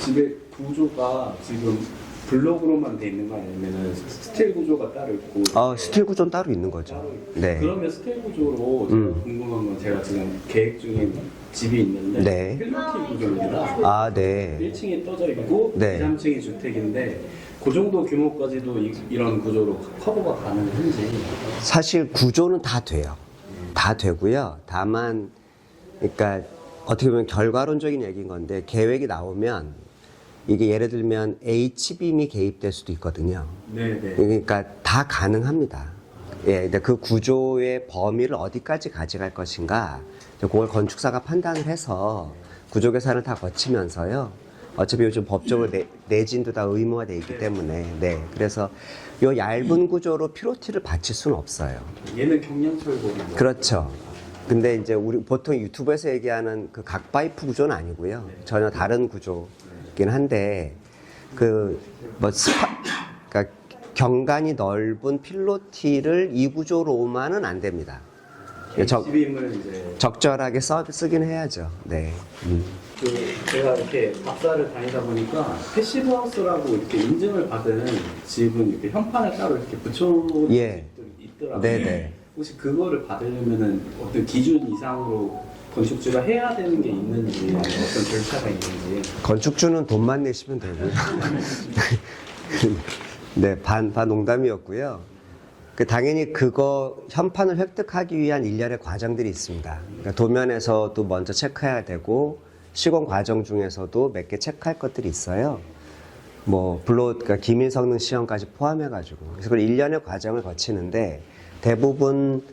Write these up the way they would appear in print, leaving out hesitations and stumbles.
집의 구조가 지금 블록으로만 돼 있는 거 아니면 스틸 구조가 따로 있고? 스틸 구조는 따로 있는 거죠. 네. 그러면 스틸 구조로 제가 궁금한 건 제가 지금 계획 중에 집이 있는데 네. 필로티 구조입니다. 네. 1층이 떠져 있고 네. 2, 3층이 주택인데 그 정도 규모까지도 이런 구조로 커버가 가능한지? 사실 구조는 다 돼요. 다 되고요. 다만 그러니까 어떻게 보면 결과론적인 얘기인 건데 계획이 나오면 이게 예를 들면 H빔이 개입될 수도 있거든요. 네네. 그러니까 다 가능합니다. 예, 근데 그 구조의 범위를 어디까지 가져갈 것인가, 그걸 건축사가 판단을 해서 구조 계산을 다 거치면서요. 어차피 요즘 법적으로 내진도 다 의무화되어 있기 때문에, 네. 그래서 요 얇은 구조로 피로티를 받칠 수는 없어요. 얘는 경량철골이고. 그렇죠. 근데 이제 우리 보통 유튜브에서 얘기하는 그 각파이프 구조는 아니고요. 전혀 다른 구조긴 한데, 그러니까 경관이 넓은 필로티를 이 구조로만은 안 됩니다. H빔을 이제 적절하게 쓰긴 해야죠. 네. 제가 이렇게 박사를 다니다 보니까 패시브 하우스라고 이렇게 인증을 받은 집은 이렇게 현판을 따로 이렇게 붙여놓은 예. 집들이 있더라고요. 네네. 혹시 그거를 받으려면은 어떤 기준 이상으로 건축주가 해야 되는 게 있는지 아니면 어떤 절차가 있는지? 건축주는 돈만 내시면 되고요. 네, 반 농담이었고요. 당연히 그거 현판을 획득하기 위한 일련의 과정들이 있습니다. 그러니까 도면에서도 먼저 체크해야 되고 시공 과정 중에서도 몇 개 체크할 것들이 있어요. 그러니까 기밀 성능 시험까지 포함해가지고. 그래서 그 일련의 과정을 거치는데 대부분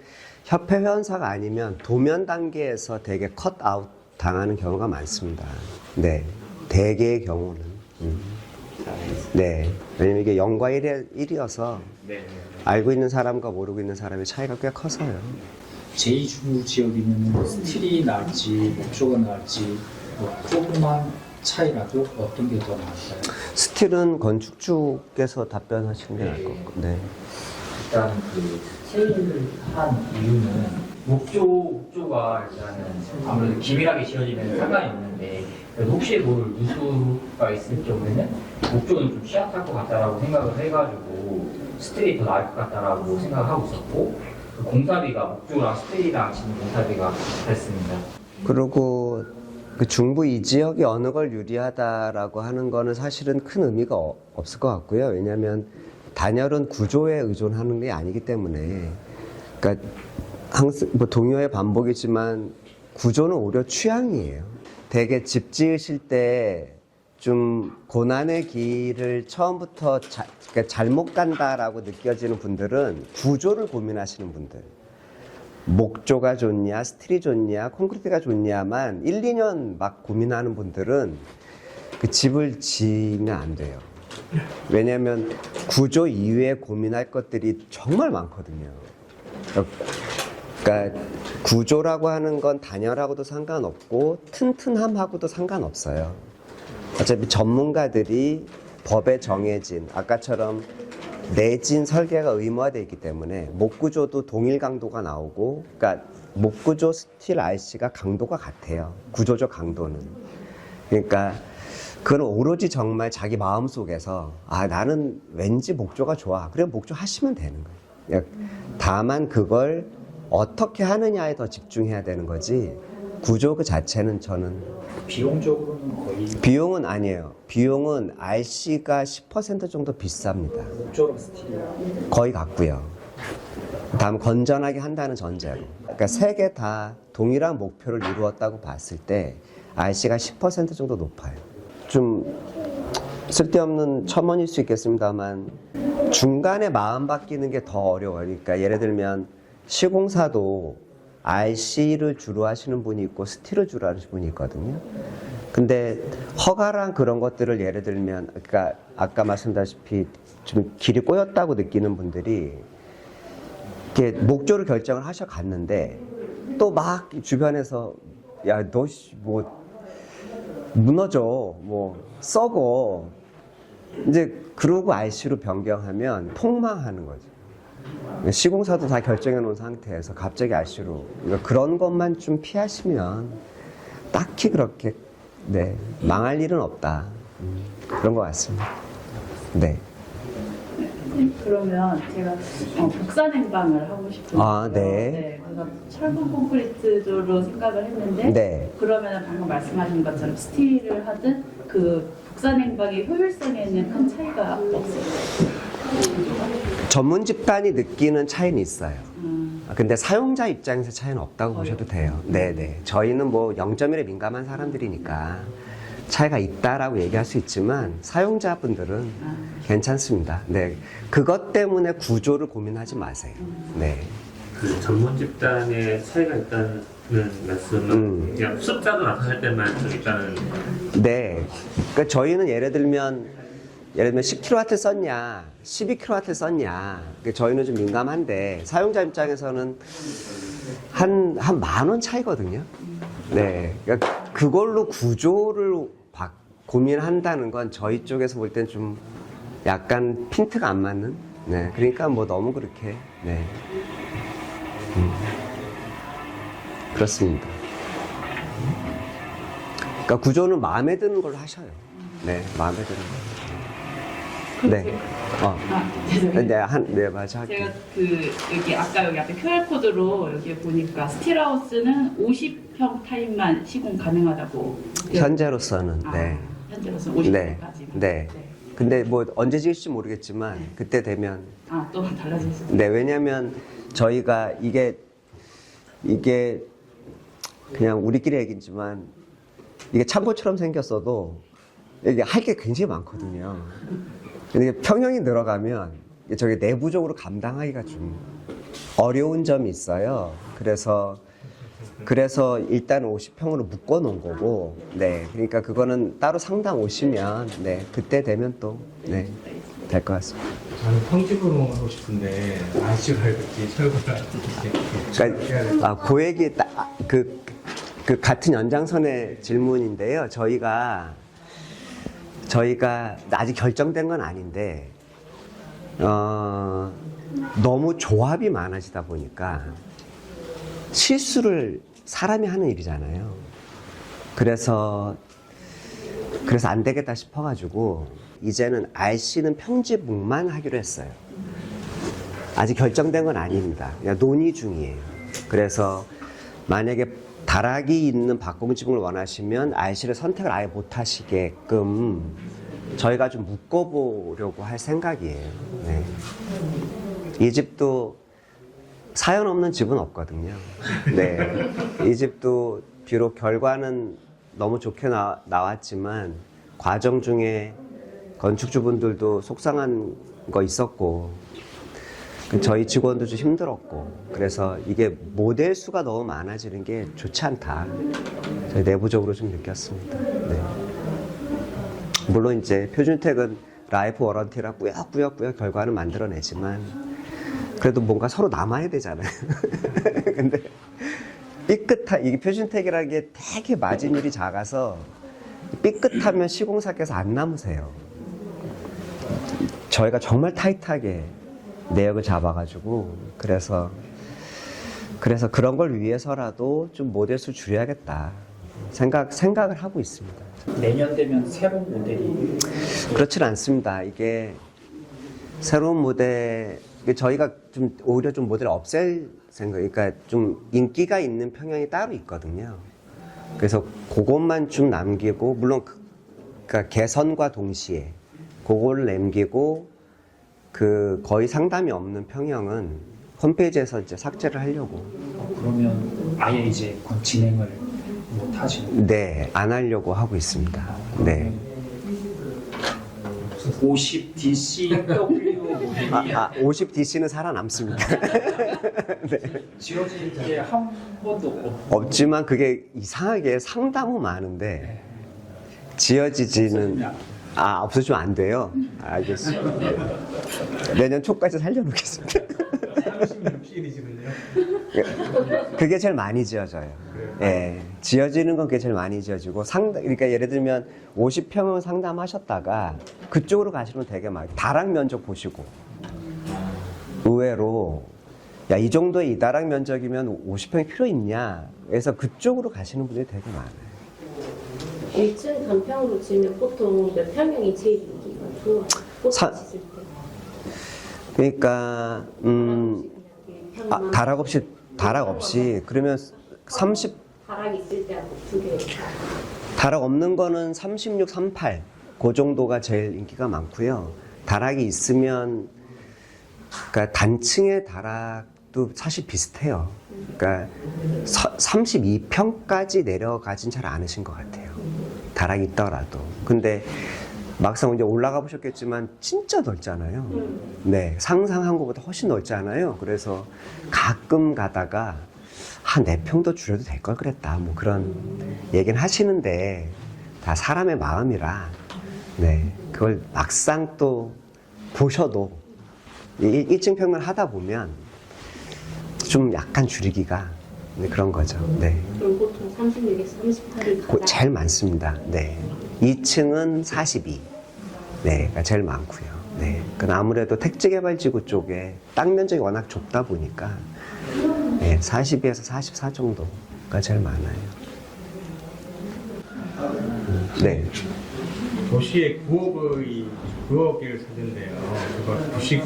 협회 회원사가 아니면 도면 단계에서 되게 컷아웃 당하는 경우가 많습니다. 네, 대개의 경우는. 네, 왜냐면 이게 0과 1이어서 네. 알고 있는 사람과 모르고 있는 사람의 차이가 꽤 커서요. 제2주 지역이면 스틸이 나을지 목조가 나을지 조그만 차이라도 어떤 게 더 나을까요? 스틸은 건축주께서 답변하시는 게 나을 것 같고. 네. 일단 그 스틸을 한 이유는 목조가 일단은 아무래도 기밀하게 지어지면 상관이 없는데 그래도 혹시 모를 누수가 있을 경우에는 목조는 좀 취약할 것 같다라고 생각을 해가지고 스틸이 더 나을 것 같다라고 생각을 하고 있었고 그 공사비가 목조랑 스틸이랑 지금 공사비가 같습니다. 그리고 그 중부 이 지역이 어느 걸 유리하다라고 하는 거는 사실은 큰 의미가 없을 것 같고요. 왜냐하면 단열은 구조에 의존하는 게 아니기 때문에, 그러니까 항상 동요의 반복이지만 구조는 오히려 취향이에요. 되게 집 지으실 때 좀 고난의 길을 처음부터 그러니까 잘못 간다라고 느껴지는 분들은 구조를 고민하시는 분들. 목조가 좋냐, 스틸이 좋냐, 콘크리트가 좋냐만 1, 2년 막 고민하는 분들은 그 집을 지으면 안 돼요. 왜냐하면 구조 이외에 고민할 것들이 정말 많거든요. 그러니까 구조라고 하는 건 단열하고도 상관없고 튼튼함하고도 상관없어요. 어차피 전문가들이 법에 정해진 아까처럼 내진 설계가 의무화되어 있기 때문에 목구조도 동일 강도가 나오고, 그러니까 목구조 스틸 RC가 강도가 같아요. 구조적 강도는. 그러니까 그건 오로지 정말 자기 마음속에서 나는 왠지 목조가 좋아. 그래 목조 하시면 되는 거예요. 다만 그걸 어떻게 하느냐에 더 집중해야 되는 거지 구조 그 자체는 저는 비용적으로는 거의 비용은 아니에요. 비용은 RC가 10% 정도 비쌉니다. 목조랑 스틸이랑 거의 같고요. 다음 건전하게 한다는 전제로. 그러니까 세 개 다 동일한 목표를 이루었다고 봤을 때 RC가 10% 정도 높아요. 좀 쓸데없는 첨언일 수 있겠습니다만 중간에 마음 바뀌는 게 더 어려워요. 그러니까 예를 들면 시공사도 RC를 주로 하시는 분이 있고 스틸을 주로 하시는 분이 있거든요. 근데 허가랑 그런 것들을 예를 들면, 그러니까 아까 말씀드렸다시피 좀 길이 꼬였다고 느끼는 분들이 이렇게 목조를 결정을 하셔 갔는데 또 막 주변에서 야, 너 뭐 무너져, 뭐 썩어, 이제 그러고 RC로 변경하면 폭망하는 거죠. 시공사도 다 결정해 놓은 상태에서 갑자기 RC로. 그러니까 그런 것만 좀 피하시면 딱히 그렇게 망할 일은 없다. 그런 것 같습니다. 네. 그러면 제가 복사 냉방을 하고 싶은데 아, 네. 그래서 철근 콘크리트로 생각을 했는데 네. 그러면 방금 말씀하신 것처럼 스틸을 하든 그 복사 냉방의 효율성에는 큰 차이가 없어요. 전문 집단이 느끼는 차이는 있어요. 근데 사용자 입장에서 차이는 없다고 보셔도 돼요. 네네. 저희는 뭐 0.1에 민감한 사람들이니까 차이가 있다라고 얘기할 수 있지만 사용자분들은 괜찮습니다. 네. 그것 때문에 구조를 고민하지 마세요. 네. 그 전문 집단의 차이가 있다는 말씀은 그냥 숫자도 나타날 때만 좀 있다는. 네. 그러니까 저희는 예를 들면 10kW 썼냐, 12kW 썼냐. 그러니까 저희는 좀 민감한데 사용자 입장에서는 한 10,000원 차이거든요. 네. 그러니까 그걸로 구조를 고민한다는 건 저희 쪽에서 볼 땐 좀 약간 핀트가 안 맞는. 네. 그러니까 뭐 너무 그렇게. 네. 그렇습니다. 그러니까 구조는 마음에 드는 걸로 하셔요. 네. 마음에 드는 걸로. 네. 죄송해요. 네, 맞아. 제가 여기 아까 여기 앞에 QR 코드로 여기 보니까 스틸하우스는 50평 타입만 시공 가능하다고. 현재로서는, 네. 현재로서 네. 50평까지. 네. 근데 뭐 언제 지을지 모르겠지만 그때 되면. 또 달라질 수. 네, 왜냐면 저희가 이게 그냥 우리끼리 얘기지만 이게 참고처럼 생겼어도 이게 할 게 굉장히 많거든요. 근데 이게 평형이 늘어가면 저게 내부적으로 감당하기가 좀 어려운 점이 있어요. 그래서 일단 50평으로 묶어 놓은 거고, 네. 그러니까 그거는 따로 상담 오시면, 네. 그때 되면 또, 네. 될 것 같습니다. 저는 평집으로 하고 싶은데 아시가 이렇게 철거를 그러니까, 그 얘기, 그 같은 연장선의 질문인데요. 저희가 아직 결정된 건 아닌데, 너무 조합이 많아지다 보니까 실수를 사람이 하는 일이잖아요. 그래서 안 되겠다 싶어가지고, 이제는 RC는 평지묵만 하기로 했어요. 아직 결정된 건 아닙니다. 그냥 논의 중이에요. 그래서 만약에 다락이 있는 박공지붕을 원하시면 RC를 선택을 아예 못 하시게끔 저희가 좀 묶어보려고 할 생각이에요. 네. 이 집도 사연 없는 집은 없거든요. 네. 이 집도 비록 결과는 너무 좋게 나왔지만 과정 중에 건축주분들도 속상한 거 있었고 저희 직원도 좀 힘들었고 그래서 이게 모델 수가 너무 많아지는 게 좋지 않다. 저희 내부적으로 좀 느꼈습니다. 네. 물론 이제 표준택은 라이프 워런티라 꾸역꾸역 결과는 만들어내지만 그래도 뭔가 서로 남아야 되잖아요. 근데 이게 표준택이라는 게 되게 마진율이 작아서 삐끗하면 시공사께서 안 남으세요. 저희가 정말 타이트하게 내역을 잡아가지고 그래서 그런 걸 위해서라도 좀 모델 수 줄여야겠다 생각을 하고 있습니다. 내년 되면 새로운 모델이 그렇진 않습니다. 이게 새로운 모델 저희가 좀 오히려 좀 모델을 없앨 생각, 그러니까 좀 인기가 있는 평형이 따로 있거든요. 그래서 그것만 좀 남기고 물론 그러니까 개선과 동시에 그거를 남기고 거의 상담이 없는 평형은 홈페이지에서 이제 삭제를 하려고. 그러면 아예 이제 진행을 못 하시는. 네, 안 하려고 하고 있습니다. 네. 50DCW 모델이 50DC는 살아남습니다. 네. 지어진 게 한 번도 없지만 그게 이상하게 상당 후 많은데 지어지지는 없어지면 안 돼요. 알겠습니다. 내년 초까지 살려놓겠습니다. 36실이시군요. 그게 제일 많이 지어져요. 예, 지어지는 건 그게 제일 많이 지어지고 그러니까 예를 들면 50평을 상담하셨다가 그쪽으로 가시면 되게 많아요. 다락 면적 보시고 의외로 야, 이 정도의 이 다락 면적이면 50평이 필요 있냐? 그래서 그쪽으로 가시는 분들이 되게 많아요. 1층 단평으로 치면 보통 몇 평형이 제일 인기가 좋아요? 사- 꽃이 있을 때. 그러니까 다락 없이 그러면 30 다락 있을 때 두 개. 다락 없는 거는 36, 38 그 정도가 제일 인기가 많고요. 다락이 있으면 그러니까 단층의 다락도 사실 비슷해요. 그러니까 32평까지 내려가진 잘 않으신 것 같아요. 다락이 있더라도. 근데 막상 이제 올라가 보셨겠지만 진짜 넓잖아요. 네, 상상한 것보다 훨씬 넓잖아요. 그래서 가끔 가다가 한 4평 더 줄여도 될 걸 그랬다. 뭐 그런 얘기는 하시는데 다 사람의 마음이라 네, 그걸 막상 또 보셔도 1층 평면 하다 보면 좀 약간 줄이기가 네, 그런 거죠. 네. 그럼 보통 36에서 38이 가장 제일 많습니다. 네. 2층은 42. 네, 그러니까 제일 많고요. 네. 그 아무래도 택지개발지구 쪽에 땅 면적이 워낙 좁다 보니까 네, 42에서 44 정도가 제일 많아요. 네. 도시에 9억을 사는데요. 그거 도시구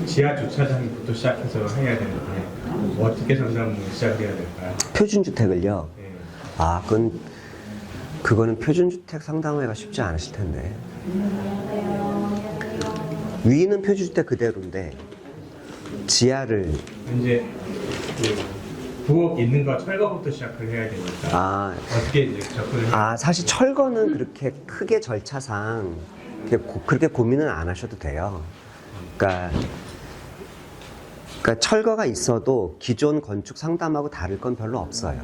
지하 주차장부터 시작해서 해야 되는데 어떻게 상담을 시작해야 될까요? 표준주택을요. 네. 아, 그거는 표준주택 상담하기가 쉽지 않으실 텐데. 위는 표준주택 그대로인데 지하를 이제 9억 있는 거 철거부터 시작을 해야 되니까 어떻게 이제 접근을 해야 사실 철거는 그렇게 크게 절차상 그렇게 고민은 안 하셔도 돼요. 그러니까 철거가 있어도 기존 건축 상담하고 다를 건 별로 없어요.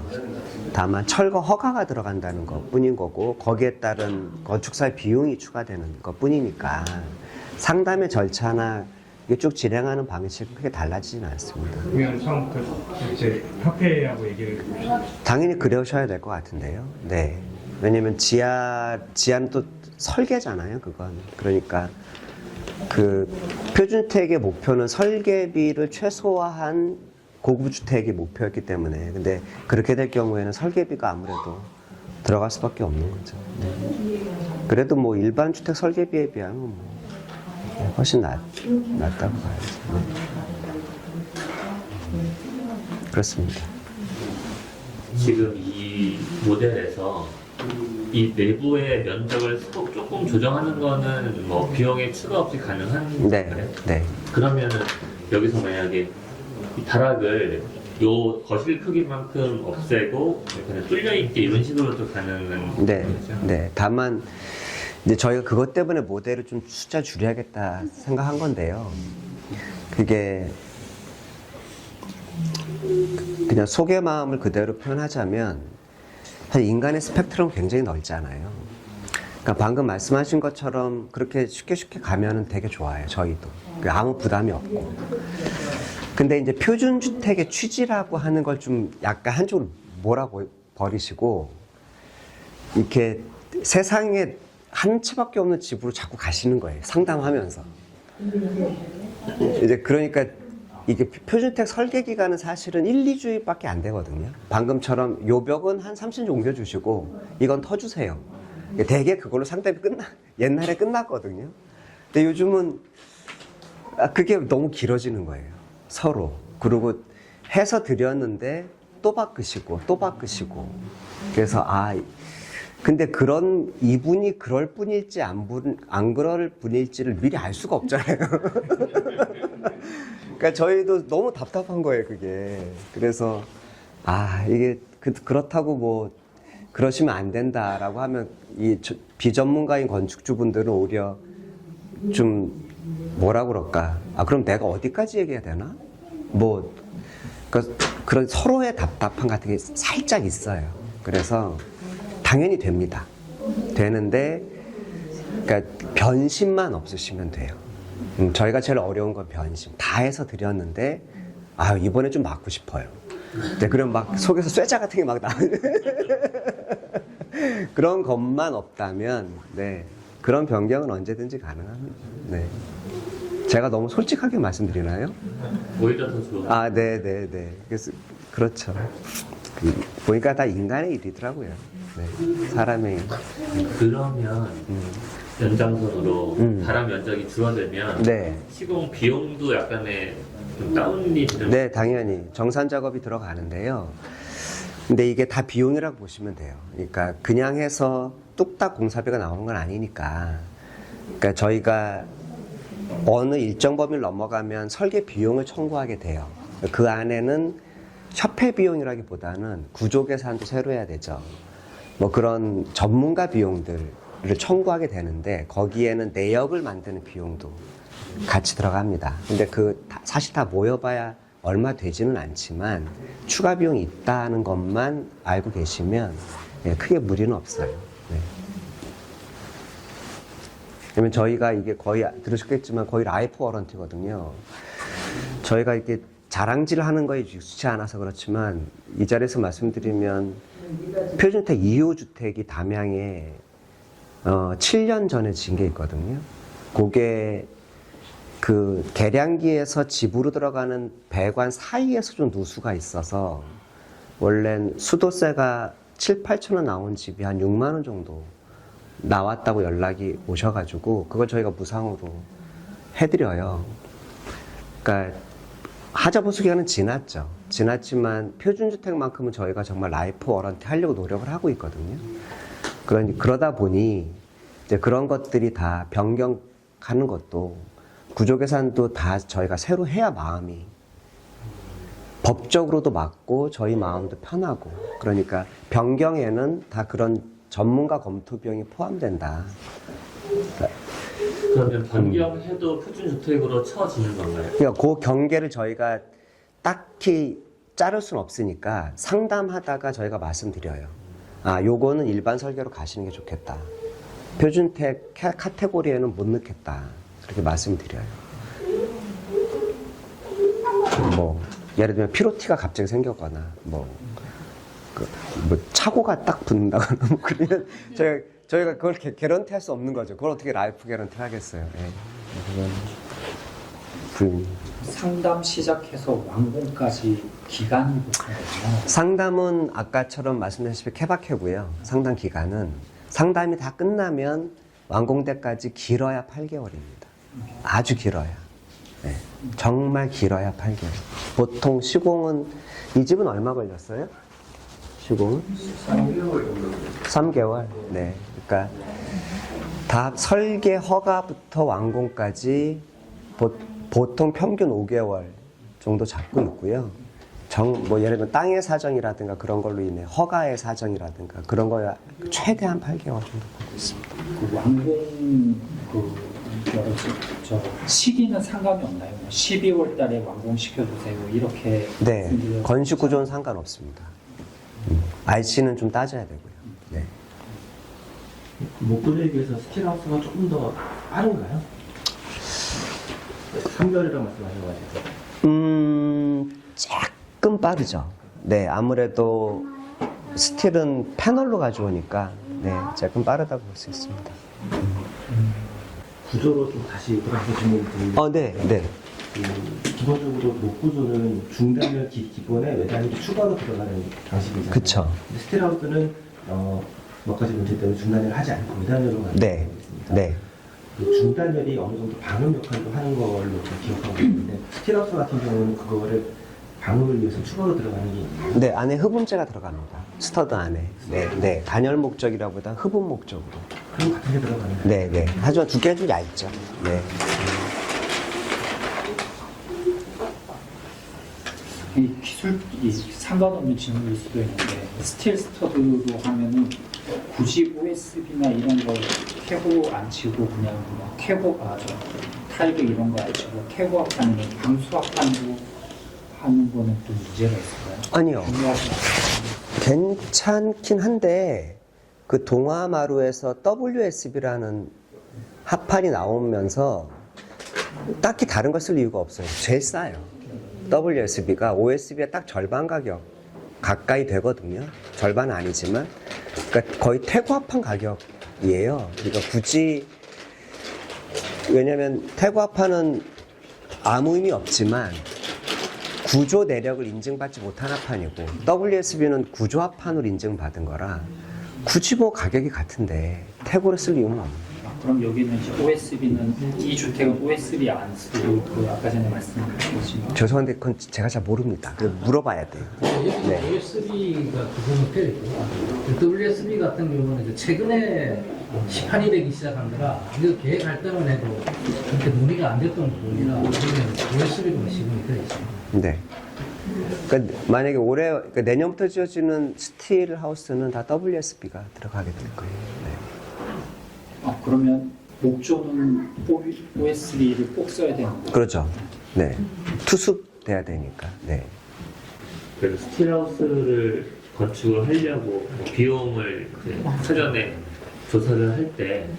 다만 철거 허가가 들어간다는 것 뿐인 거고 거기에 따른 건축사의 비용이 추가되는 것 뿐이니까 상담의 절차나 이게 쭉 진행하는 방식이 크게 달라지진 않습니다. 그러면 처음부터 이제 협회하고 얘기를 당연히 그러셔야 될 것 같은데요. 네. 왜냐면 지하는 또 설계잖아요, 그건. 그러니까 그 표준주택의 목표는 설계비를 최소화한 고급 주택이 목표였기 때문에 근데 그렇게 될 경우에는 설계비가 아무래도 들어갈 수밖에 없는 거죠. 네. 그래도 뭐 일반 주택 설계비에 비하면 뭐 훨씬 낫다고 봐야죠. 네. 그렇습니다. 지금 이 모델에서 이 내부의 면적을 조금 조정하는 거는 뭐 비용의 추가 없이 가능한 네, 거예요? 네. 그러면은 여기서 만약에 이 다락을 요 거실 크기만큼 없애고 그냥 뚫려 있게 이런 식으로도 가능한 네, 거죠? 네. 다만 이제 저희가 그것 때문에 모델을 좀 숫자 줄여야겠다 생각한 건데요. 그게 그냥 속의 마음을 그대로 표현하자면 사실 인간의 스펙트럼은 굉장히 넓잖아요. 그러니까 방금 말씀하신 것처럼 그렇게 쉽게 가면은 되게 좋아요. 저희도 아무 부담이 없고. 근데 이제 표준주택의 취지라고 하는 걸 좀 약간 한쪽으로 몰아버리시고 이렇게 세상에 한 채밖에 없는 집으로 자꾸 가시는 거예요. 상담하면서. 이제 그러니까 이게 표준주택 설계 기간은 사실은 1, 2주밖에 안 되거든요. 방금처럼 요 벽은 한 30년 옮겨주시고 이건 터주세요. 대개 그걸로 상담이 옛날에 끝났거든요. 근데 요즘은 그게 너무 길어지는 거예요. 서로. 그리고 해서 드렸는데 또 바꾸시고 또 바꾸시고. 그래서 근데 이분이 그럴 뿐일지 안 그럴 뿐일지를 미리 알 수가 없잖아요. 그러니까 저희도 너무 답답한 거예요, 그게. 그래서 이게 그렇다고 뭐 그러시면 안 된다라고 하면 이 비전문가인 건축주분들은 오히려 좀 뭐라 그럴까? 그럼 내가 어디까지 얘기해야 되나? 뭐 그런 서로의 답답함 같은 게 살짝 있어요. 그래서 당연히 됩니다. 되는데 그러니까 변심만 없으시면 돼요. 저희가 제일 어려운 건 변심. 다 해서 드렸는데 이번에 좀 맞고 싶어요. 네, 그럼 막 속에서 쇠자 같은 게 막 나오는 그런 것만 없다면 네, 그런 변경은 언제든지 가능합니다. 네. 제가 너무 솔직하게 말씀드리나요? 오히려 더 좋아. 네. 그래서 그렇죠. 보니까 다 인간의 일이더라고요. 네. 사람의 그러면 연장선으로 다란 면적이 줄어들면 네. 시공 비용도 약간의 좀 다운이 되는 네, 당연히 정산 작업이 들어가는데요. 근데 이게 다 비용이라고 보시면 돼요. 그러니까 그냥 해서 뚝딱 공사비가 나오는 건 아니니까. 그러니까 저희가 어느 일정 범위를 넘어가면 설계 비용을 청구하게 돼요. 그 안에는 협회 비용이라기보다는 구조 계산도 새로 해야 되죠. 뭐 그런 전문가 비용들을 청구하게 되는데 거기에는 내역을 만드는 비용도 같이 들어갑니다. 근데 사실 다 모여봐야 얼마 되지는 않지만 추가 비용이 있다는 것만 알고 계시면 크게 무리는 없어요. 네. 그러면 저희가 이게 거의 들으셨겠지만 거의 라이프 워런티거든요. 저희가 이렇게 자랑질을 하는 거에 익숙치 않아서 그렇지만 이 자리에서 말씀드리면 표준주택 2호 주택이 담양에 7년 전에 지은 게 있거든요. 그게 그 계량기에서 집으로 들어가는 배관 사이에서 좀 누수가 있어서 원래는 수도세가 7, 8천 원 나온 집이 한 6만 원 정도 나왔다고 연락이 오셔가지고 그걸 저희가 무상으로 해드려요. 그러니까 하자보수 기간은 지났죠. 지났지만 표준주택만큼은 저희가 정말 라이프 워런티 하려고 노력을 하고 있거든요. 그러다 보니 이제 그런 것들이 다 변경하는 것도 구조 계산도 다 저희가 새로 해야 마음이 법적으로도 맞고 저희 마음도 편하고 그러니까 변경에는 다 그런 전문가 검토 비용이 포함된다. 그러면 변경해도 표준주택으로 쳐지는 건가요? 그러니까 그 경계를 저희가 딱히 자를 수는 없으니까 상담하다가 저희가 말씀드려요. 아, 요거는 일반 설계로 가시는 게 좋겠다. 표준주택 카테고리에는 못 넣겠다. 그렇게 말씀드려요. 뭐 예를 들면 피로티가 갑자기 생겼거나 뭐 착오가 딱 붙는다거나 뭐 그러면 저희가 그걸 개런티 할 수 없는 거죠. 그걸 어떻게 라이프 개런티 하겠어요. 예. 그건 불입니다. 상담 시작해서 완공까지 기간이 보통은요? 상담은 아까처럼 말씀드렸다시피 케바케고요. 상담 기간은 상담이 다 끝나면 완공때까지 길어야 8개월입니다. 아주 길어야. 네. 정말 길어야 8개월. 보통 시공은 이 집은 얼마 걸렸어요? 시공은? 3개월. 네. 그러니까 다 설계 허가부터 완공까지 보통 평균 5개월 정도 잡고 있고요. 뭐 예를 들면 땅의 사정이라든가 그런 걸로 인해 허가의 사정이라든가 그런 거야 최대한 8개월 정도 보고 있습니다. 그 완공 시기는 상관이 없나요? 12월 달에 완공시켜주세요. 이렇게. 네. 건축 구조는 상관없습니다. RC는 좀 따져야 되고요. 네. 목표에 비해서 스틸하우스가 조금 더 빠른가요? 3개월이라고 말씀하셔가지고. 조금 빠르죠. 네, 아무래도 스틸은 패널로 가져오니까 네, 조금 빠르다고 볼 수 있습니다. 구조로 좀 다시 돌아가서 질문 드리면 네. 기본적으로 목구조는 중단열 기본에 외단열이 추가로 들어가는 방식이잖아요. 그쵸. 스틸하우스는 몇 가지 문제 때문에 중단열을 하지 않고 외단열로 가는 네. 있습니다. 네. 그 중단열이 어느 정도 방음 역할도 하는 걸로 좀 기억하고 있는데 스틸하우스 같은 경우는 그거를 방음을 위해서 추가로 들어가는 게 있나요? 네, 안에 흡음재가 들어갑니다. 스터드 안에. 네. 단열 목적이라보다 흡음 목적으로. 그럼 같은 게 들어가는 거예요? 네. 하지만 두께는 좀 얇죠. 네. 이 상관없는 질문일 수도 있는데 스틸 스터드로 하면은 굳이 OSB나 이런 걸 캐고 안 치고 그냥 타일도 이런 거 안 치고 캐고 합하는 방수 합판으로 하는 거는 좀 문제가 있을까요? 아니요. 괜찮긴 한데 그 동아마루에서 WSB라는 합판이 나오면서 딱히 다른 걸 쓸 이유가 없어요. 제일 싸요. WSB가 OSB의 딱 절반 가격 가까이 되거든요. 절반은 아니지만 그러니까 거의 태고합판 가격이에요. 그러니까 굳이 왜냐하면 태고합판은 아무 의미 없지만 구조 내력을 인증받지 못한 합판이고 WSB는 구조 합판으로 인증받은 거라 굳이 뭐 가격이 같은데 태고를 쓸 이유는 없네요. 그럼 여기는 이제 OSB는 이 주택은 OSB 안 쓰고 그 아까 전에 말씀하신 죄송한데 그건 제가 잘 모릅니다. 그 물어봐야 돼요. 네. OSB가 구성이 되어 있고 WSB 같은 경우는 이제 최근에 시판이 되기 시작한 거라 이거 계획할 때만 해도 그렇게 논의가 안 됐던 부분이라 OSB가 시공이 되어 있습니다. 네. 그러니까 만약에 올해 그러니까 내년부터 지어지는 스틸 하우스는 다 WSB가 들어가게 될 거예요. 네. 그러면 목조는 OSB를 꼭 써야 되는 거예요? 그렇죠. 네. 투숙돼야 되니까. 네. 그래서 스틸하우스를 건축을 하려고 뭐 비용을 이제 사전에 조사를 할 때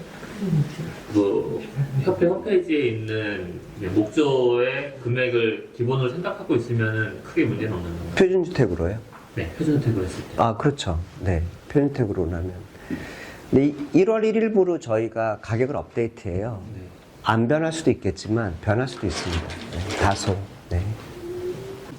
뭐 협회 홈페이지에 있는 이제 목조의 금액을 기본으로 생각하고 있으면 크게 문제는 없는 건가요? 표준주택으로요? 네, 표준주택으로 했을 때. 아, 그렇죠. 네. 표준주택으로라면. 네, 1월 1일부로 저희가 가격을 업데이트해요. 네. 안 변할 수도 있겠지만 변할 수도 있습니다. 네, 다소. 네.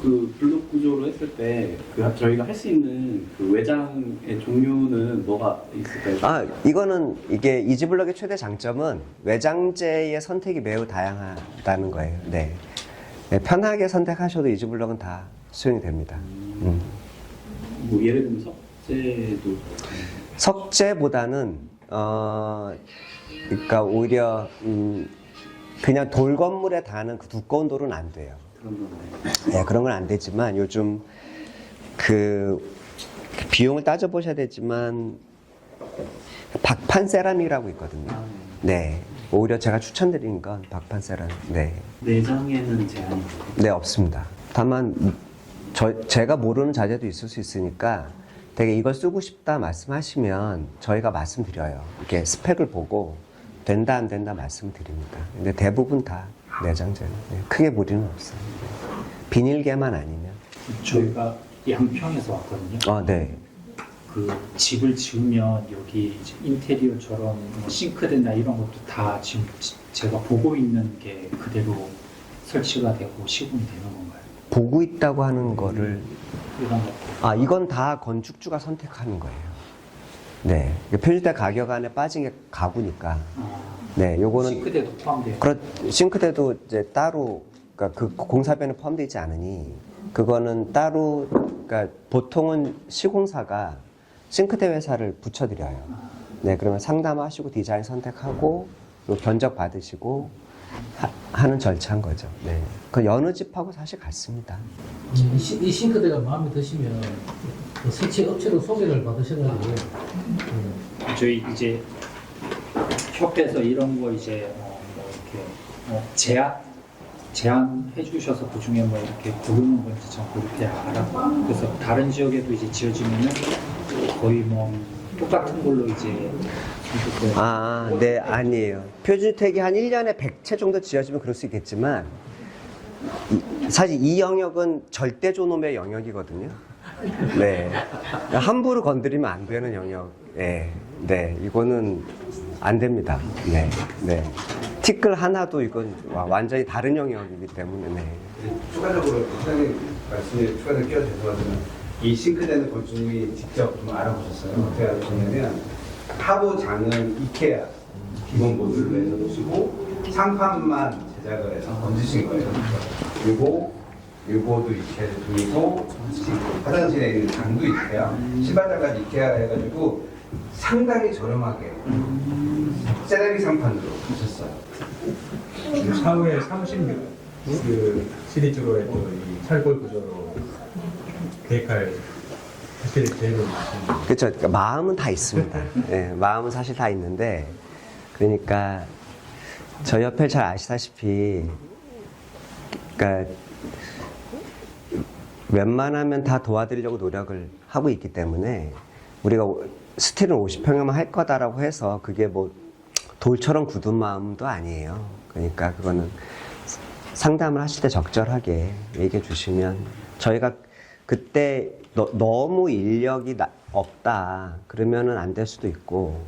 그 블록 구조로 했을 때 저희가 할 수 있는 그 외장의 종류는 뭐가 있을까요? 아, 이거는 이게 이지블럭의 최대 장점은 외장재의 선택이 매우 다양하다는 거예요. 네. 네, 편하게 선택하셔도 이지블럭은 다 수용이 됩니다. 뭐 예를 들면 석재도 석재보다는 그러니까 오히려 그냥 돌 건물에 닿는 그 두꺼운 돌은 안 돼요. 그런 거는 네, 그런 건 안 되지만 요즘 그 비용을 따져보셔야 되지만 박판 세라믹이라고 있거든요. 네, 오히려 제가 추천드리는 건 박판 세라믹. 네, 내장에는 제한이 네 없습니다. 다만 제가 모르는 자재도 있을 수 있으니까 되게 이걸 쓰고 싶다 말씀하시면 저희가 말씀드려요. 이렇게 스펙을 보고 된다 안 된다 말씀드립니다. 근데 대부분 다 내장재는 크게 무리는 없어요. 비닐계만 아니면. 저희가 양평에서 왔거든요. 네. 그 집을 지으면 여기 이제 인테리어처럼 뭐 싱크대나 이런 것도 다 지금 제가 보고 있는 게 그대로 설치가 되고 시공이 되는 건가요? 보고 있다고 하는 거를 이런 것. 이건 다 건축주가 선택하는 거예요. 네. 표준주택 가격 안에 빠진 게 가구니까. 네, 요거는 싱크대도 포함돼요. 싱크대도 이제 따로 그러니까 그 공사비에는 포함되어 있지 않으니 그거는 따로 그러니까 보통은 시공사가 싱크대 회사를 붙여드려요. 네, 그러면 상담하시고 디자인 선택하고 또 견적 받으시고 하는 절차인 거죠. 네, 그 여느 집하고 사실 같습니다. 이 싱크대가 마음에 드시면 그 설치 업체로 소개를 받으셔가지고 저희 이제 협회에서 이런 거 이제 뭐 이렇게 제안해 주셔서 그 중에 뭐 이렇게 고르는 건지 전 그렇게 알아요. 그래서 다른 지역에도 이제 지어지면은 거의 뭐 똑같은 걸로 이제 네, 아니에요. 표준주택이 한 1년에 100채 정도 지어지면 그럴 수 있겠지만 사실 이 영역은 절대 존엄의 영역이거든요. 네, 함부로 건드리면 안 되는 영역. 네, 이거는 안 됩니다. 네, 네. 티끌 하나도 이건 완전히 다른 영역이기 때문에. 네. 추가적으로 사장님 말씀에 추가적으로 끼워 죄송하지만 이 싱크대는 건축이 직접 좀 알아보셨어요. 어떻게 알아보셨냐면 하부장은 이케아 기본 모듈로 해서 놓으시고 상판만 제작을 해서 얹으신 거예요. 그리고 유보도 이케아 제품이고 화장실에 있는 장도 이케아, 신발장까지 이케아 해가지고 상당히 저렴하게 세라믹 상판으로 하셨어요. 사후에 36 그 시리즈로 해도 이 철골 구조로 계획할 사실 계획을 있습니다. 그렇죠. 그러니까 마음은 다 있습니다. 네, 마음은 사실 다 있는데 그러니까 저희 협회 잘 아시다시피 그러니까 웬만하면 다 도와드리려고 노력을 하고 있기 때문에 우리가 스틸은 50평형만 할 거다라고 해서 그게 뭐 돌처럼 굳은 마음도 아니에요. 그러니까 그거는 상담을 하실 때 적절하게 얘기해 주시면 저희가 그때 너무 인력이 없다 그러면은 안 될 수도 있고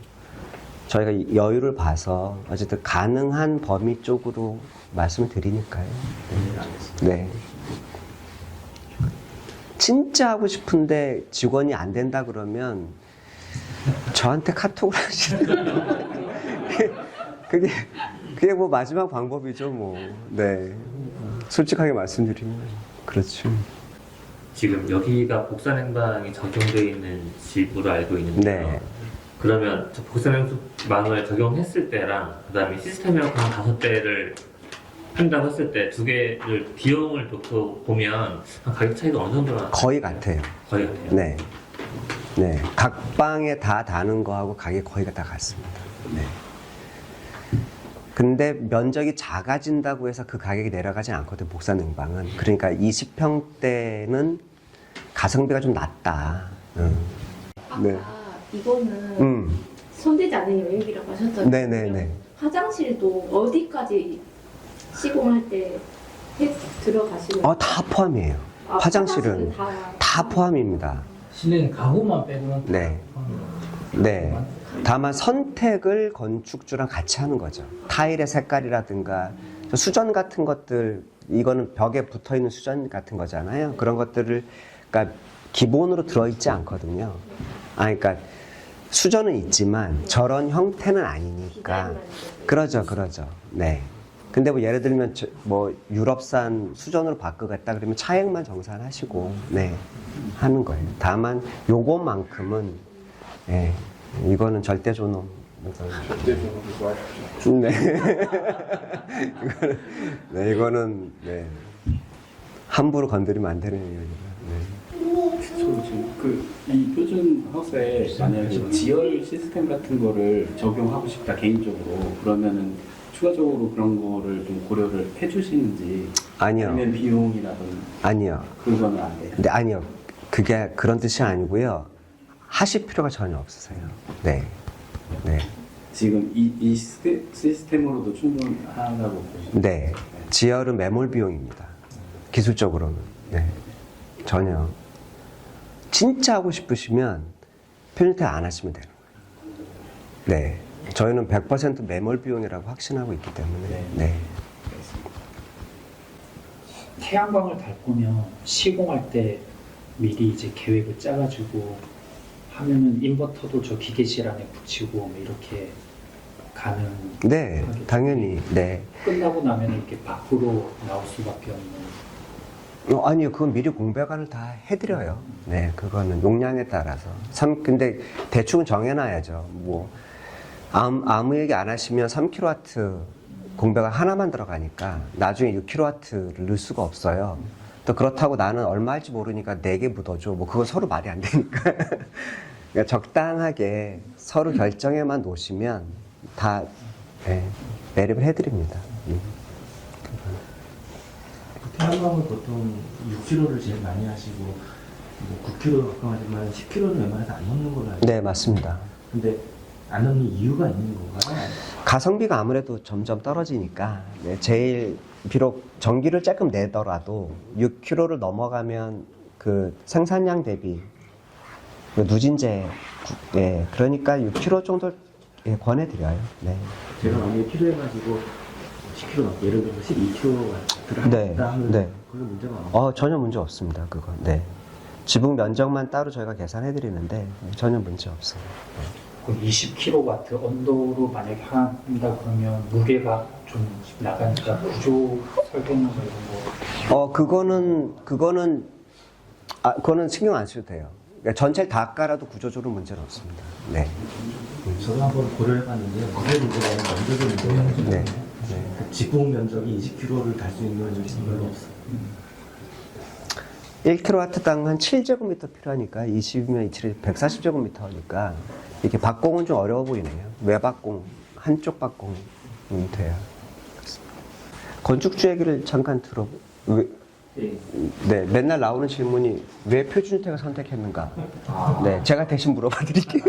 저희가 여유를 봐서 어쨌든 가능한 범위 쪽으로 말씀을 드리니까요. 네. 진짜 하고 싶은데 직원이 안 된다 그러면 저한테 카톡을 하시는 그게 뭐 마지막 방법이죠, 뭐. 네. 솔직하게 말씀드리면 그렇죠. 지금 여기가 복사냉방이 적용되어 있는 집으로 알고 있는데요. 네. 그러면 저 복사냉방을 적용했을 때랑 그다음에 시스템 에어컨 5대를 한다고 했을 때 두 개를 비용을 놓고 보면 가격 차이가 어느 정도 나? 거의 같아요. 거의 같아요. 네. 네. 각 방에 다 다는 거하고 가격이 거의 다 같습니다. 네. 근데 면적이 작아진다고 해서 그 가격이 내려가지 않거든요, 복사냉방은. 그러니까 20평대는 가성비가 좀 낮다. 아까 네. 이거는 손대지 않은 영역이라고 하셨잖아요. 네네네. 화장실도 어디까지 시공할 때 들어가시는? 다 포함이에요. 화장실은 다 포함입니다. 실내는 가구만 빼고는 다 네. 네. 다만 선택을 건축주랑 같이 하는 거죠. 타일의 색깔이라든가 수전 같은 것들, 이거는 벽에 붙어 있는 수전 같은 거잖아요. 그런 것들을 그러니까 기본으로 들어있지 않거든요. 그러니까 수전은 있지만 저런 형태는 아니니까. 그러죠. 네. 근데 뭐 예를 들면 뭐 유럽산 수전으로 바꾸겠다 그러면 차액만 정산하시고 네 하는 거예요. 다만 요것만큼은 네, 이거는 절대 존엄. 네. 이거는 네. 함부로 건드리면 안 되는 이유입니다. 네. 저 지금 이 표준 하우스에 만약에 지열 시스템 같은 거를 적용하고 싶다 개인적으로 그러면은 추가적으로 그런 거를 좀 고려를 해주시는지 아니요. 아니면 비용이라든지 아니요. 그거는 안 돼요. 네, 아니요. 그게 그런 뜻이 아니고요. 하실 필요가 전혀 없으세요. 네. 네. 지금 이 시스템으로도 충분하다고 보시죠? 네. 지열은 매몰 비용입니다. 기술적으로는. 네. 전혀. 진짜 하고 싶으시면 표준주택 안 하시면 되는 거예요. 네. 저희는 100% 매몰 비용이라고 확신하고 있기 때문에. 네. 태양광을 달 거면 시공할 때 미리 이제 계획을 짜가지고 하면은 인버터도 저 기계실 안에 붙이고 뭐 이렇게 가는. 네, 당연히. 네. 끝나고 나면 이렇게 밖으로 나올 수밖에 없는. 아니요, 그건 미리 공백안을 다 해드려요. 네, 그거는 용량에 따라서. 근데 대충은 정해놔야죠. 뭐 아무 얘기 안 하시면 3kW 공백안 하나만 들어가니까 나중에 6kW를 넣을 수가 없어요. 또 그렇다고 나는 얼마 할지 모르니까 4개 묻어줘. 뭐 그거 서로 말이 안 되니까. 그러니까 적당하게 서로 결정에만 놓으시면 다 매립을 해드립니다. 태양광은 보통 6kg를 제일 많이 하시고 뭐 9kg 가까워하지만 10kg는 웬만해서 안 넣는 걸로 알고. 네, 맞습니다. 근데 안 넣는 이유가 있는 건가요? 가성비가 아무래도 점점 떨어지니까 네, 제일 비록 전기를 조금 내더라도 6kg를 넘어가면 그 생산량 대비 그 누진제 그러니까 6kg 정도 권해드려요. 네. 제가 만약에 필요해가지고 10kg 넘게 예를 들어서 12kg가 들어갔다 하면 그건 문제가 없나요? 전혀 문제 없습니다. 그거. 네. 지붕 면적만 따로 저희가 계산해드리는데 전혀 문제 없어요. 그럼 20kW 온도로 만약에 한다 그러면 무게가 좀 나가니까 구조 설계나 이런 거. 그거는 신경 안 쓰셔도 돼요. 그러니까 전체를 다 깔아도 구조적으로 문제는 없습니다. 네. 저도 한번 고려해봤는데 무게 문제가 아니라 면적의 문제가 네. 그 지붕 면적이 20kg를 달 수 있는 집이 별로 없어요. 1kW당 한 7제곱미터 필요하니까 20이면 7이 140제곱미터니까 이렇게 박공은 좀 어려워 보이네요. 외박공, 한쪽 박공이 돼야. 건축주 얘기를 잠깐 네, 맨날 나오는 질문이 왜 표준주택을 선택했는가? 네, 제가 대신 물어봐 드릴게요.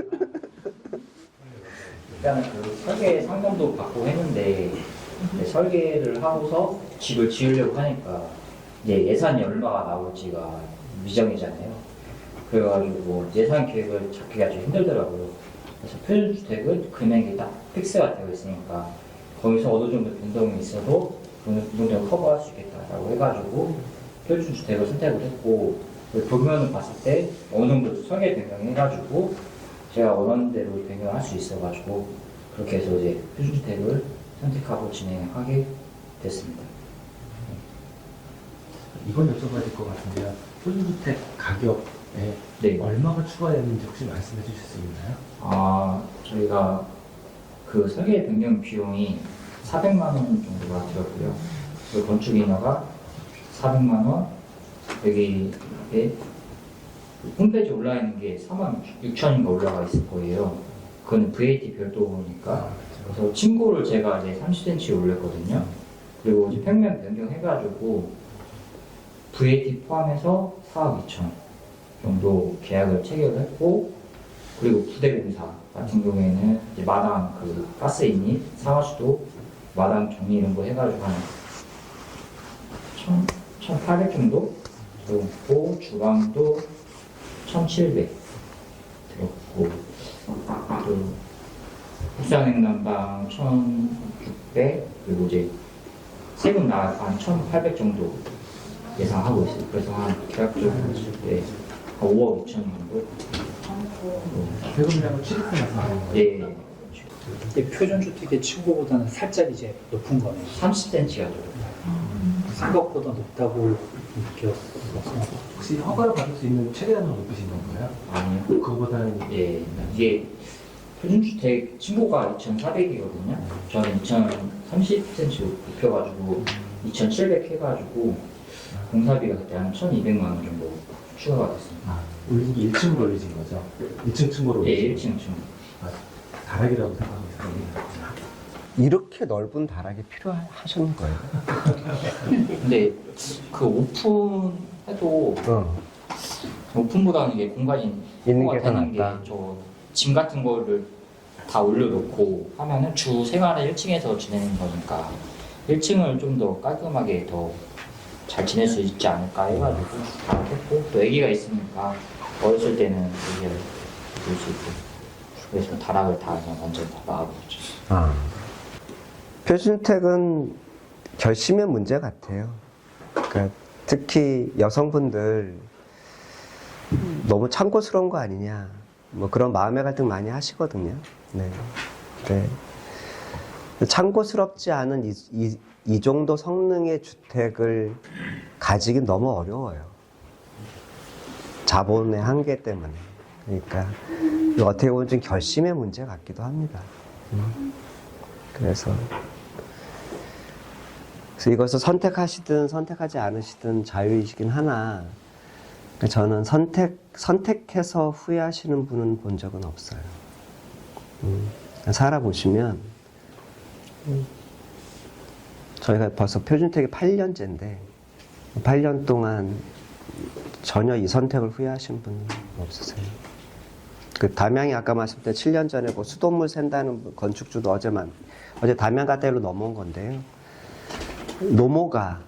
일단은 그 설계 상담도 받고 했는데 설계를 하고서 집을 지으려고 하니까 이제 예산이 얼마가 나올지가 미정이잖아요. 그래가지고 예산 계획을 잡기가 좀 힘들더라고요. 그래서 표준주택은 금액이 딱 픽스가 되어 있으니까 거기서 어느 정도 변동이 있어도 그 정도 커버할 수 있겠다라고 해가지고 표준주택을 선택을 했고, 도면을 봤을 때 어느 정도 설계 변경해가지고 제가 원하는 대로 변경을 할 수 있어가지고 그렇게 해서 이제 표준주택을 선택하고 진행하게 됐습니다. 이건 여쭤봐야 될 것 같은데요. 표준주택 가격에 네. 얼마가 추가됐는지 혹시 말씀해 주실 수 있나요? 저희가 그 설계 변경 비용이 400만 원 정도가 들었고요. 그 건축 인허가 400만 원, 여기에 홈페이지에 올라와 있는 게 46,000인가 올라가 있을 거예요. 그건 VAT 별도니까. 그래서 층고를 제가 이제 30cm 올렸거든요. 그리고 이제 평면 변경해가지고 VAT 포함해서 4억 2천 정도 계약을 체결했고, 그리고 부대공사 같은 경우에는 이제 마당 그 가스 인입, 상하수도, 마당 정리 이런 거 해가지고 한 1,800 정도 들었고, 주방도 1,700 들었고, 또 옥상냉난방 1,600, 그리고 이제 세금 한 1,800 정도 예상하고 있어요. 그래서 한 계약적으로 했을 때 5억 2천 정도. 세금이라고 취득세 말씀하는 거예요? 예. 근데 표준주택의 층고보다는 살짝 이제 높은 거네요. 30cm가 더. 생각보다 높다고 느꼈어서. 혹시 허가를 받을 수 있는 최대한으로 높이신 건가요? 아니요. 그거보다는 예. 이게 표준주택 층고가 2,400이거든요. 저는 2,030cm 높여가지고 2,700 해가지고 공사비가 그때 한 1,200만 원 정도 추가가 됐습니다. 올린 게 1층으로 올리신 거죠? 1층 층고로 예, 올리신 1층 층. 다락이라고 생각하고 있습니다. 이렇게 넓은 다락이 필요하셨는 거예요? 근데 그 오픈해도 오픈보다는 이게 공간이 있는 게 더 되는 낫다. 게 저 짐 같은 거를 다 올려놓고 하면은 주 생활을 1층에서 지내는 거니까 1층을 좀 더 깔끔하게 더 잘 지낼 수 있지 않을까 해가지고 다 했고, 또 아기가 있으니까 어렸을 때는 아기를 볼 수 있고, 그래서 다락을 다 그냥 완전 다 막아버렸죠. 표준주택은 결심의 문제 같아요. 그러니까 특히 여성분들 너무 참고스러운 거 아니냐, 뭐 그런 마음의 갈등 많이 하시거든요. 네. 참고스럽지 않은 이 정도 성능의 주택을 가지긴 너무 어려워요. 자본의 한계 때문에. 그러니까 어떻게 보면 좀 결심의 문제 같기도 합니다. 그래서 이것을 선택하시든 선택하지 않으시든 자유이시긴 하나, 저는 선택해서 후회하시는 분은 본 적은 없어요. 살아보시면, 저희가 벌써 표준주택이 8년째인데, 8년 동안 전혀 이 선택을 후회하신 분은 없으세요. 그 담양이 아까 말씀드린 7년 전에 뭐 수돗물 샌다는 건축주도 어제 담양 가대로 넘어온 건데요. 노모가,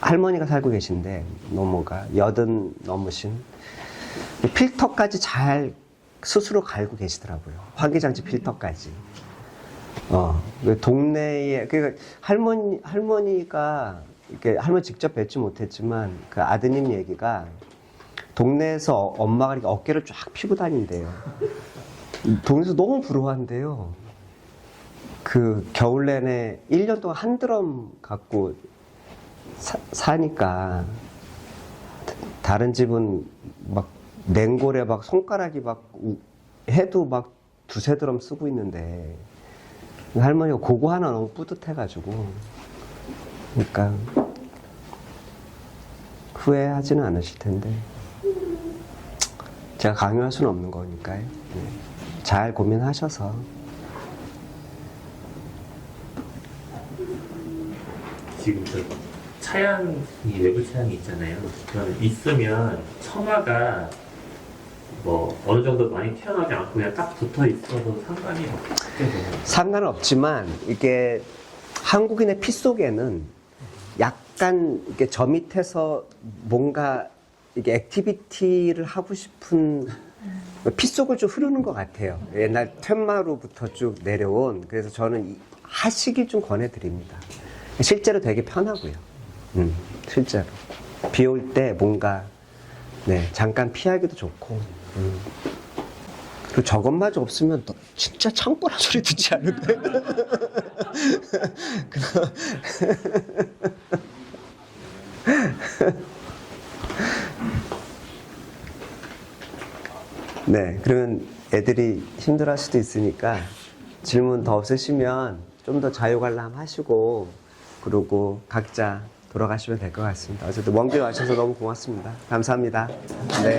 할머니가 살고 계신데, 노모가 80 넘으신, 필터까지 잘 스스로 갈고 계시더라고요. 환기장치 필터까지. 동네에, 그러니까 할머니가, 이렇게 할머니 직접 뵙지 못했지만, 그 아드님 얘기가, 동네에서 엄마가 이렇게 어깨를 쫙 펴고 다닌대요. 동네에서 너무 부러워한대요. 그 겨울 내내 1년 동안 한 드럼 갖고 사니까 다른 집은 막 냉골에 막 손가락이 막 해도 막 2-3드럼 쓰고 있는데 할머니가 그거 하나 너무 뿌듯해가지고, 그러니까 후회하지는 않으실 텐데 제가 강요할 수는 없는 거니까요. 잘 고민하셔서. 지금 저 차양이, 외부 차양이 있잖아요. 그럼 있으면 처마가 뭐 어느 정도 많이 튀어나오지 않고 그냥 딱 붙어 있어도 상관이 없게 되나요? 상관은 없지만 이게 한국인의 피 속에는 약간 이렇게 저 밑에서 뭔가 이게 액티비티를 하고 싶은 피 속을 좀 흐르는 것 같아요. 옛날 툇마루부터 쭉 내려온. 그래서 저는 하시길 좀 권해드립니다. 실제로 되게 편하고요. 실제로 비 올 때 뭔가 잠깐 피하기도 좋고. 그 저것마저 없으면 너 진짜 창고란 소리 듣지 않을까요? 네, 그러면 애들이 힘들어할 수도 있으니까 질문 더 없으시면 좀 더 자유관람하시고 그러고 각자 돌아가시면 될 것 같습니다. 어쨌든 먼 길 와주셔서 너무 고맙습니다. 감사합니다. 네.